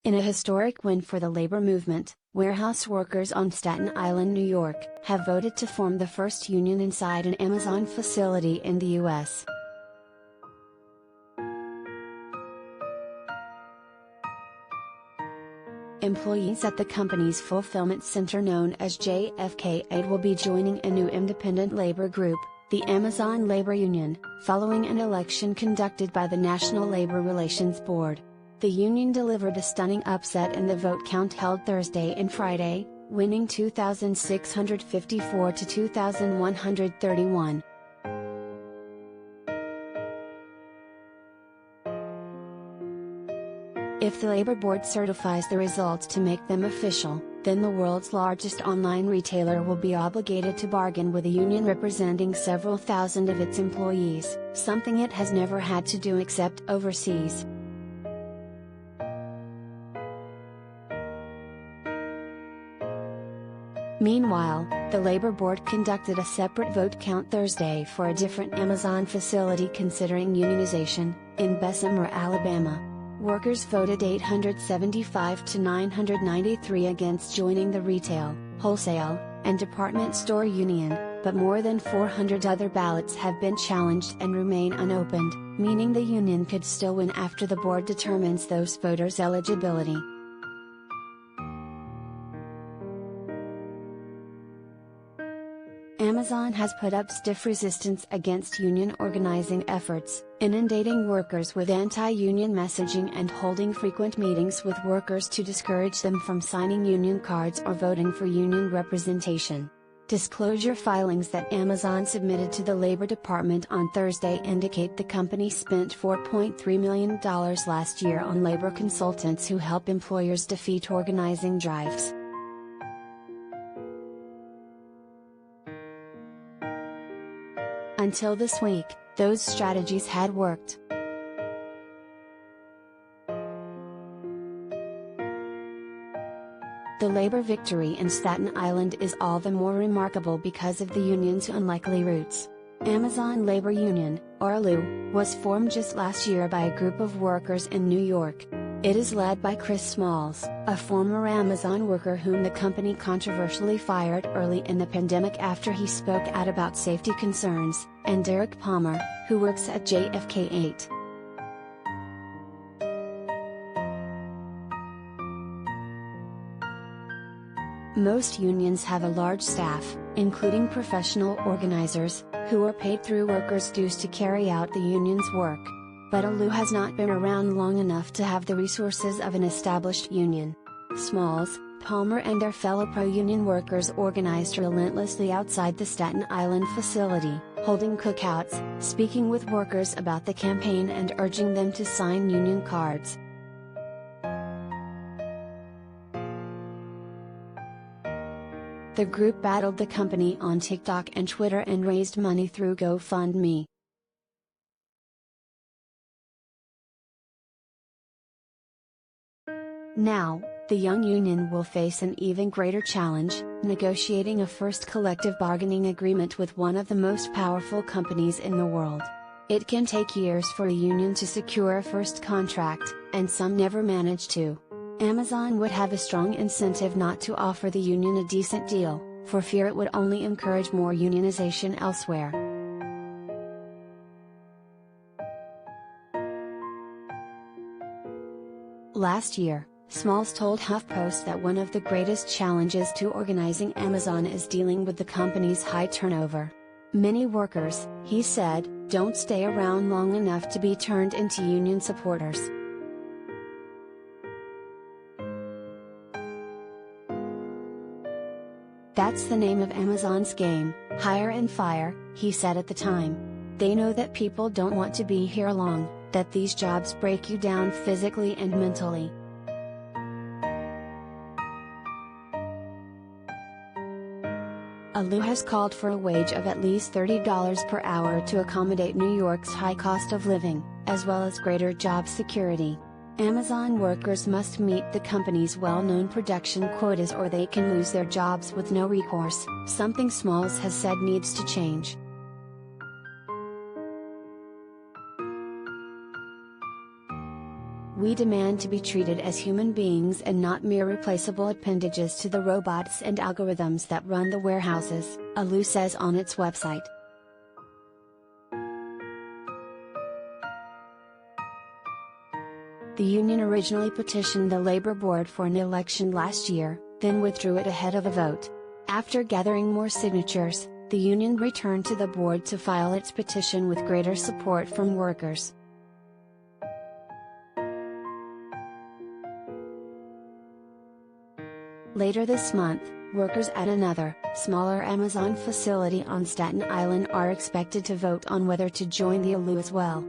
In a historic win for the labor movement, warehouse workers on Staten Island, New York, have voted to form the first union inside an Amazon facility in the U.S. Employees at the company's fulfillment center known as JFK 8 will be joining a new independent labor group, the Amazon Labor Union, following an election conducted by the National Labor Relations Board. The union delivered a stunning upset in the vote count held Thursday and Friday, winning 2,654 to 2,131. If the Labor Board certifies the results to make them official, then the world's largest online retailer will be obligated to bargain with a union representing several thousand of its employees, something it has never had to do except overseas. Meanwhile, the Labor Board conducted a separate vote count Thursday for a different Amazon facility considering unionization, in Bessemer, Alabama. Workers voted 875 to 993 against joining the retail, wholesale, and department store union, but more than 400 other ballots have been challenged and remain unopened, meaning the union could still win after the board determines those voters' eligibility. Amazon has put up stiff resistance against union organizing efforts, inundating workers with anti-union messaging and holding frequent meetings with workers to discourage them from signing union cards or voting for union representation. Disclosure filings that Amazon submitted to the Labor Department on Thursday indicate the company spent $4.3 million last year on labor consultants who help employers defeat organizing drives. Until this week, those strategies had worked. The labor victory in Staten Island is all the more remarkable because of the union's unlikely roots. Amazon Labor Union, or ALU, was formed just last year by a group of workers in New York. It is led by Chris Smalls, a former Amazon worker whom the company controversially fired early in the pandemic after he spoke out about safety concerns, and Derek Palmer, who works at JFK 8. Most unions have a large staff, including professional organizers, who are paid through workers' dues to carry out the union's work. But ALU has not been around long enough to have the resources of an established union. Smalls, Palmer and their fellow pro-union workers organized relentlessly outside the Staten Island facility, holding cookouts, speaking with workers about the campaign and urging them to sign union cards. The group battled the company on TikTok and Twitter and raised money through GoFundMe. Now, the young union will face an even greater challenge, negotiating a first collective bargaining agreement with one of the most powerful companies in the world. It can take years for a union to secure a first contract, and some never manage to. Amazon would have a strong incentive not to offer the union a decent deal, for fear it would only encourage more unionization elsewhere. Last year, Smalls told HuffPost that one of the greatest challenges to organizing Amazon is dealing with the company's high turnover. Many workers, he said, don't stay around long enough to be turned into union supporters. That's the name of Amazon's game, hire and fire, he said at the time. They know that people don't want to be here long, that these jobs break you down physically and mentally. ALU has called for a wage of at least $30 per hour to accommodate New York's high cost of living, as well as greater job security. Amazon workers must meet the company's well-known production quotas or they can lose their jobs with no recourse, something Smalls has said needs to change. "We demand to be treated as human beings and not mere replaceable appendages to the robots and algorithms that run the warehouses," ALU says on its website. The union originally petitioned the labor board for an election last year, then withdrew it ahead of a vote. After gathering more signatures, the union returned to the board to file its petition with greater support from workers. Later this month, workers at another, smaller Amazon facility on Staten Island are expected to vote on whether to join the ALU as well.